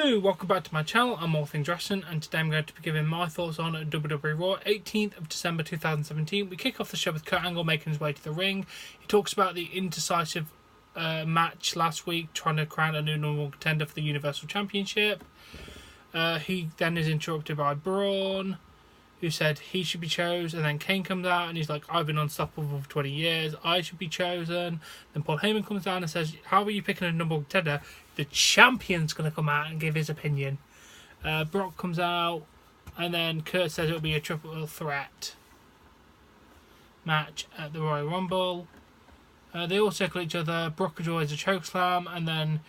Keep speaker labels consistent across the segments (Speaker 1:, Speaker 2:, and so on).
Speaker 1: Hello, welcome back to my channel. I'm All Things Wrestling, and today I'm going to be giving my thoughts on WWE Raw 18th of December 2017. We kick off the show with Kurt Angle making his way to the ring. He talks about the indecisive match last week, trying to crown a new number one contender for the Universal Championship. He then is interrupted by Braun, who said he should be chosen, and then Kane comes out and he's like, I've been unstoppable for 20 years, I should be chosen. Then Paul Heyman comes down and says, how are you picking a number one contender? The champion's going to come out and give his opinion. Brock comes out, and then Kurt says it'll be a triple threat match at the Royal Rumble. They all circle each other. Brock enjoys a chokeslam and then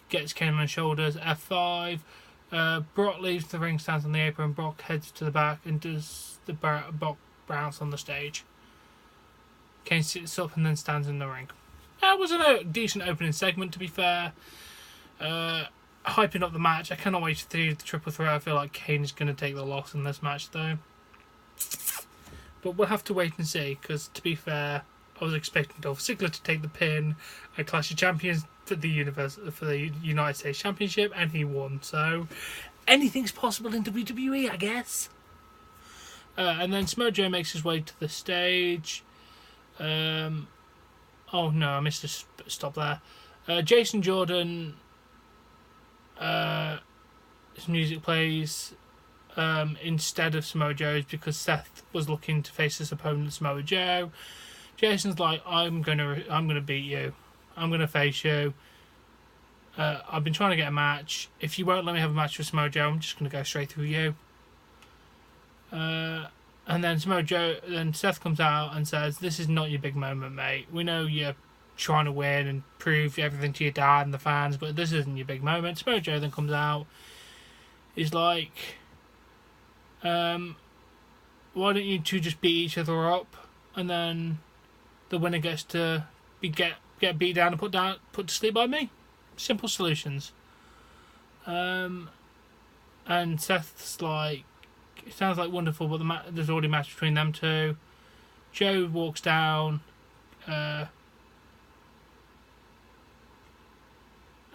Speaker 1: gets Kane on his shoulders. F5. Brock leaves the ring, stands on the apron. Brock heads to the back and does the Brock bounce on the stage. Kane sits up and then stands in the ring. That was a decent opening segment, to be fair. Hyping up the match. I cannot wait to do the triple threat. I feel like Kane is going to take the loss in this match, though. But we'll have to wait and see, because to be fair, I was expecting Dolph Ziggler to take the pin at Clash of Champions for the United States Championship, and he won. So anything's possible in WWE, I guess. And then Samoa Joe makes his way to the stage. Oh no, I missed a stop there. Jason Jordan. His music plays instead of Samoa Joe's because Seth was looking to face his opponent Samoa Joe. Jason's like, I'm gonna beat you. I'm gonna face you. I've been trying to get a match. If you won't let me have a match with Samoa Joe, I'm just gonna go straight through you. And then Seth comes out and says, "This is not your big moment, mate. We know you're trying to win and prove everything to your dad and the fans, but this isn't your big moment." Samoa Joe then comes out. He's like, why don't you two just beat each other up, and then the winner gets to get beat down and put to sleep by me. Simple solutions. And Seth's like, it sounds like wonderful, but there's already a match between them two. Joe walks down.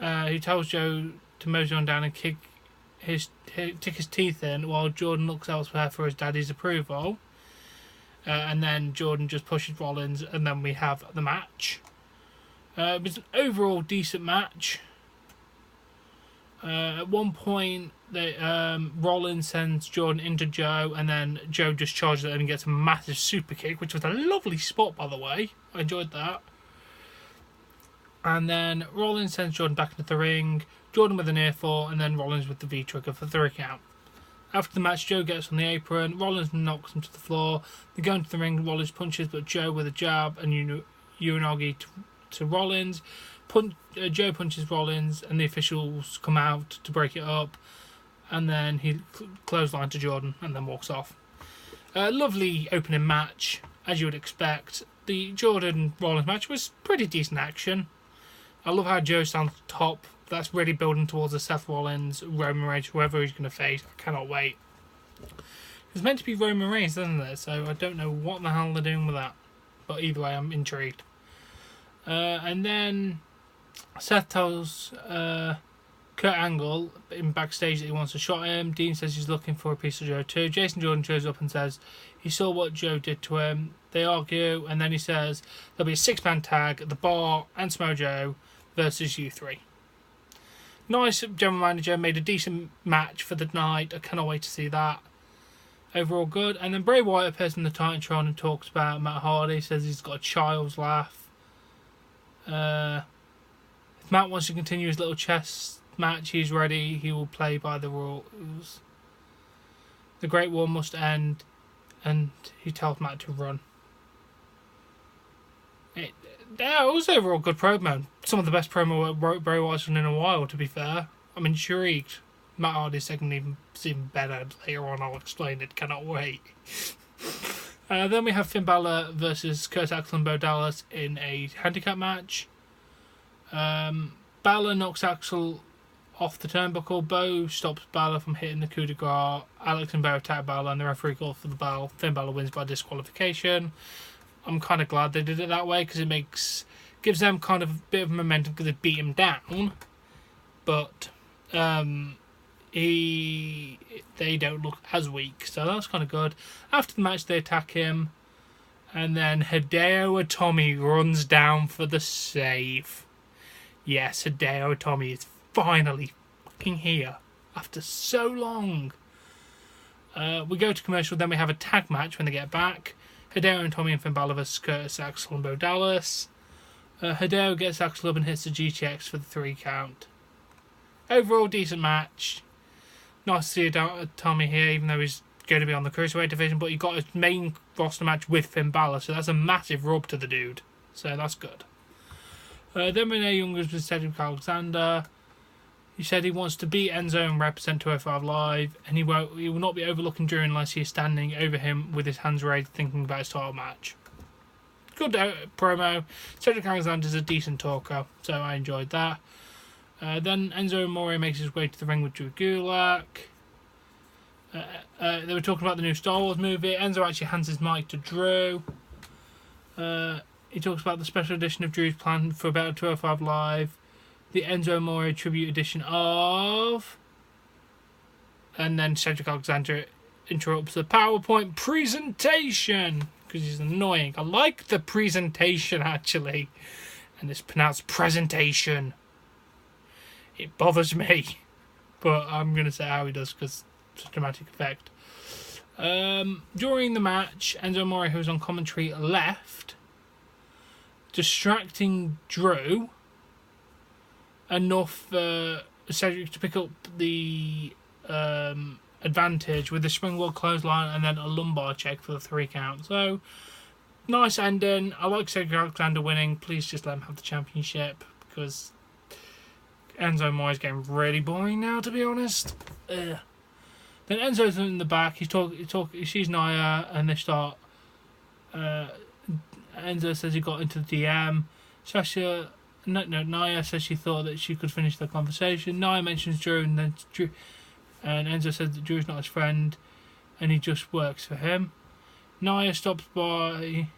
Speaker 1: He tells Joe to mosey on down and kick his teeth in, while Jordan looks elsewhere for his daddy's approval. And then Jordan just pushes Rollins, and then we have the match. It was an overall decent match. At one point, Rollins sends Jordan into Joe, and then Joe just charges it and gets a massive super kick, which was a lovely spot, by the way. I enjoyed that. And then Rollins sends Jordan back into the ring. Jordan with a near fall, and then Rollins with the V-trigger for the 3 count. After the match, Joe gets on the apron. Rollins knocks him to the floor. They go into the ring. Rollins punches, but Joe with a jab and Uranagi to Rollins. Joe punches Rollins, and the officials come out to break it up. And then he clothesline to Jordan, and then walks off. Lovely opening match, as you would expect. The Jordan-Rollins match was pretty decent action. I love how Joe stands top. That's really building towards a Seth Rollins, Roman Reigns, whoever he's going to face. I cannot wait. It's meant to be Roman Reigns, isn't it? So I don't know what the hell they're doing with that. But either way, I'm intrigued. And then Seth tells Kurt Angle in backstage that he wants to shot him. Dean says he's looking for a piece of Joe too. Jason Jordan shows up and says he saw what Joe did to him. They argue, and then he says there'll be a 6-man tag at the Bar and Samoa Joe versus you three. Nice general manager, made a decent match for the night. I cannot wait to see that. Overall good. And then Bray Wyatt appears in the Titantron and talks about Matt Hardy. Says he's got a child's laugh. If Matt wants to continue his little chess match, he's ready. He will play by the rules. The Great War must end, and he tells Matt to run. It was overall good promo. Some of the best promo Bray Wyatt's done in a while, to be fair. I'm intrigued. Matt Hardy's segment even better later on. I'll explain it. Cannot wait. Then we have Finn Balor versus Kurt Angle and Bo Dallas in a handicap match. Balor knocks Axel off the turnbuckle. Bo stops Balor from hitting the coup de grace. Alex and Bo attack Balor, and the referee calls for the bell. Finn Balor wins by disqualification. I'm kind of glad they did it that way, because it gives them kind of a bit of momentum, because they beat him down. But they don't look as weak, so that's kind of good. After the match, they attack him, and then Hideo Itami runs down for the save. Yes, Hideo Itami is finally fucking here after so long. We go to commercial, then we have a tag match when they get back. Hideo Itami and Finn Balor versus Curtis Axel and Bo Dallas. Hideo gets Axel up and hits the GTX for the 3 count. Overall, decent match. Nice to see Itami here, even though he's going to be on the Cruiserweight division, but he got his main roster match with Finn Balor, so that's a massive rub to the dude. So that's good. Then Renee Young was with Cedric Alexander. He said he wants to beat Enzo and represent 205 Live, and he will not be overlooking Drew unless he is standing over him with his hands raised thinking about his title match. Good promo. Cedric Alexander is a decent talker, so I enjoyed that. Then Enzo Amore makes his way to the ring with Drew Gulak. They were talking about the new Star Wars movie. Enzo actually hands his mic to Drew. He talks about the special edition of Drew's plan for about 205 Live. The Enzo Amore tribute edition of... And then Cedric Alexander interrupts the PowerPoint presentation because he's annoying. I like the presentation, actually. And it's pronounced presentation. It bothers me. But I'm going to say how he does because it's a dramatic effect. During the match, Enzo Amore, who was on commentary, left, distracting Drew enough for Cedric to pick up the advantage with the springboard clothesline and then a lumbar check for the 3 count. So, nice ending. I like Cedric Alexander winning. Please just let him have the championship because Enzo Amore is getting really boring now, to be honest. Then Enzo's in the back. He sees Nia and they start. Enzo says he got into the DM. Nia says she thought that she could finish the conversation. Nia mentions Drew, and then Enzo says that Drew's not his friend, and he just works for him. Nia stops by.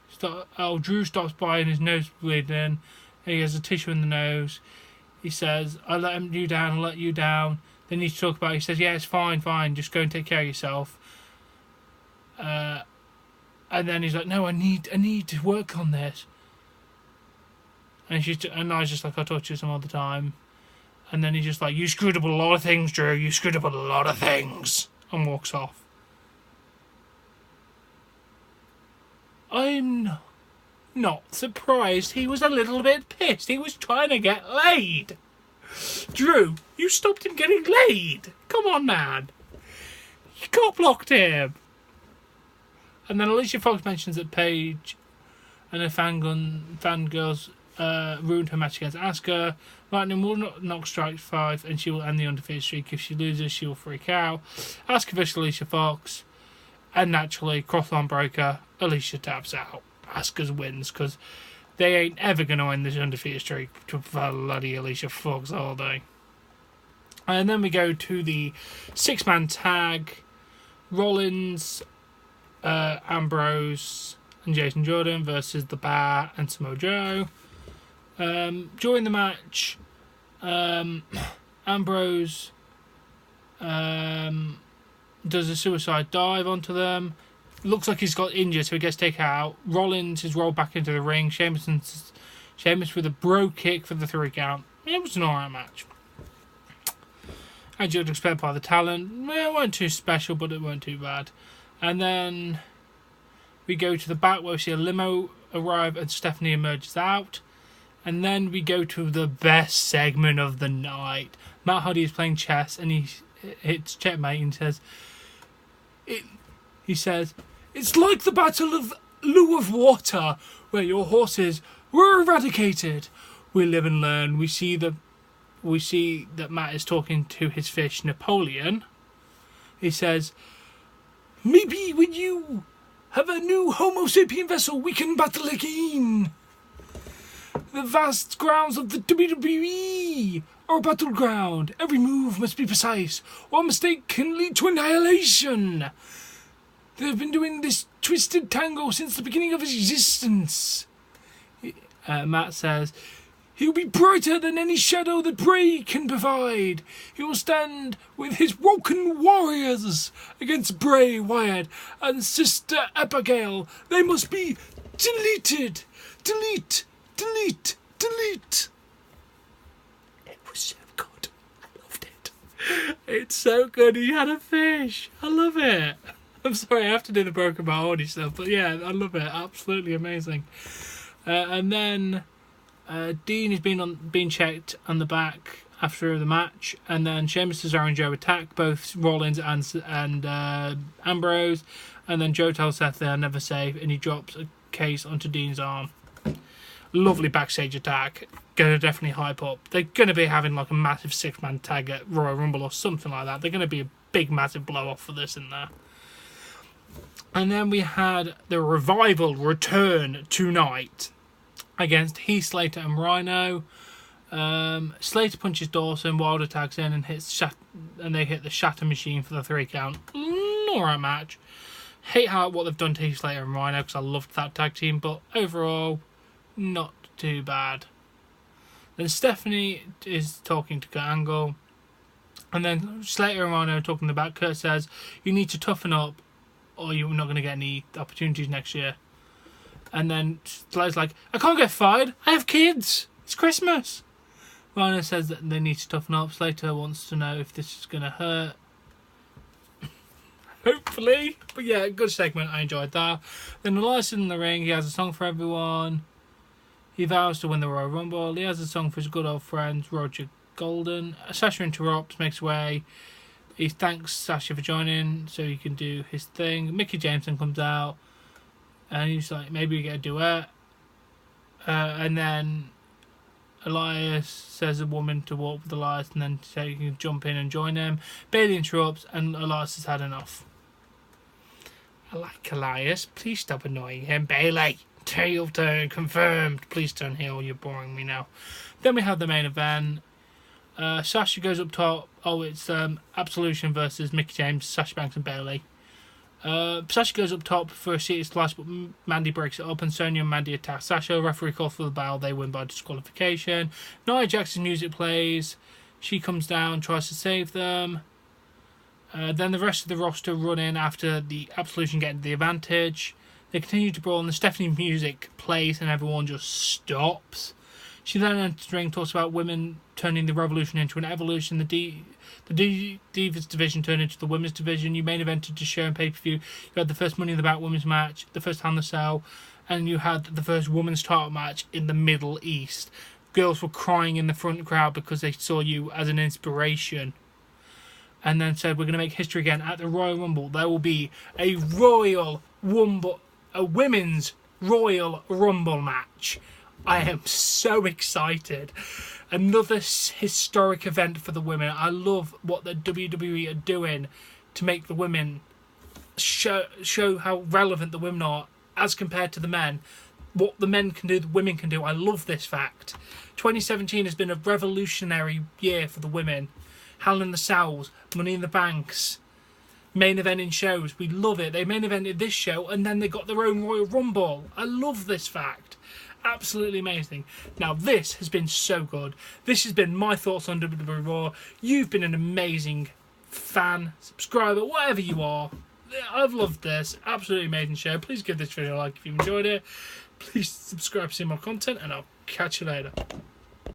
Speaker 1: Drew stops by, and his nose is bleeding. And he has a tissue in the nose. He says, "I let you down. I let you down." They need to talk about it. He says, "Yeah, it's fine. Just go and take care of yourself." And then he's like, "No, I need to work on this." And Nia's just like, "I'll talk to you some other time." And then he's just like, "You screwed up a lot of things, Drew. You screwed up a lot of things." And walks off. I'm not surprised. He was a little bit pissed. He was trying to get laid. Drew, you stopped him getting laid. Come on, man. You cock-blocked him. And then Alicia Fox mentions that Paige and her fangirls ruined her match against Asuka. Lightning will not knock strike 5 and she will end the undefeated streak. If she loses, she will freak out. Asuka versus Alicia Fox. And naturally, crossline breaker, Alicia taps out. Asuka wins because they ain't ever going to end this undefeated streak to bloody Alicia Fox, are they? And then we go to the 6-man tag. Rollins, Ambrose and Jason Jordan versus The Bar and Samoa Joe. During the match, Ambrose does a suicide dive onto them. Looks like he's got injured, so he gets taken out. Rollins is rolled back into the ring. Sheamus with a bro kick for the 3 count. It was an alright match. As you'd expect by the talent, it weren't too special, but it weren't too bad. And then we go to the back where we see a limo arrive and Stephanie emerges out. And then we go to the best segment of the night. Matt Hardy is playing chess and he hits checkmate and says, "It's like the Battle of Loo of Water, where your horses were eradicated. We live and learn." We see that Matt is talking to his fish Napoleon. He says, "Maybe when you have a new Homo sapien vessel, we can battle again. The vast grounds of the WWE are a battleground. Every move must be precise. One mistake can lead to annihilation. They've been doing this twisted tango since the beginning of existence." Matt says, He will be brighter than any shadow that Bray can provide. He will stand with his Woken warriors against Bray Wyatt and Sister Abigail. They must be deleted. Delete. Delete. Delete. It was so good. I loved it. It's so good. He had a fish. I love it. I'm sorry, I have to do the Broken Mahoney stuff, but yeah, I love it. Absolutely amazing. And then Dean has been checked on the back after the match, and then Sheamus, Cesaro, and Joe attack both Rollins and Ambrose, and then Joe tells Seth they are never safe, and he drops a case onto Dean's arm. Lovely backstage attack. Gonna definitely hype up. They're gonna be having like a massive 6-man tag at Royal Rumble or something like that. They're gonna be a big massive blow off for this in there. And then we had the Revival return tonight against Heath Slater and Rhino. Slater punches Dawson, Wilder tags in and they hit the Shatter Machine for the 3 count. Alright match. Hate what they've done to Heath Slater and Rhino because I loved that tag team, but overall, not too bad. Then Stephanie is talking to Kurt Angle, and then Slater and Rhino are talking about. Kurt says, "You need to toughen up, or you're not going to get any opportunities next year." And then Slater's like, "I can't get fired. I have kids. It's Christmas." Rhino says that they need to toughen up. Slater wants to know if this is going to hurt. Hopefully. But yeah, good segment. I enjoyed that. Then Elias is in the ring. He has a song for everyone. He vows to win the Royal Rumble. He has a song for his good old friend, Roger Golden. Sasha interrupts, makes way. He thanks Sasha for joining so he can do his thing. Mickey Jameson comes out. And he's like, maybe we get a duet. And then Elias says a woman to walk with Elias and then say he can jump in and join him. Bailey interrupts and Elias has had enough. I like Elias. Please stop annoying him. Bailey, tail turn confirmed. Please turn heel. You're boring me now. Then we have the main event. Sasha goes up top. Oh, it's Absolution versus Mickey James, Sasha Banks and Bailey. Sasha goes up top for a seated splash, but Mandy breaks it up and Sonya and Mandy attack Sasha. Referee calls for the bell. They win by disqualification. Nia Jackson's music plays. She comes down, tries to save them. Then the rest of the roster run in after the Absolution getting the advantage. They continue to brawl and the Stephanie music plays and everyone just stops. She then enters the ring, talks about women turning the Revolution into an evolution. The Divas division turned into the women's division. You main evented to show and pay-per-view. You had the first Money in the Bank women's match, the first Hell in a Cell, and you had the first women's title match in the Middle East. Girls were crying in the front crowd because they saw you as an inspiration. And then said, we're going to make history again at the Royal Rumble. There will be a women's Royal Rumble match. I am so excited. Another historic event for the women. I love what the WWE are doing to make the women show how relevant the women are as compared to the men. What the men can do, the women can do. I love this fact. 2017 has been a revolutionary year for the women. Hell in the Cells, Money in the Banks, main eventing shows. We love it. They main evented this show and then they got their own Royal Rumble. I love this fact. Absolutely amazing. Now this has been so good. This has been my thoughts on WWE Raw. You've been an amazing fan, subscriber, whatever you are. I've loved this. Absolutely amazing show. Please give this video a like if you enjoyed it. Please subscribe to see more content and I'll catch you later.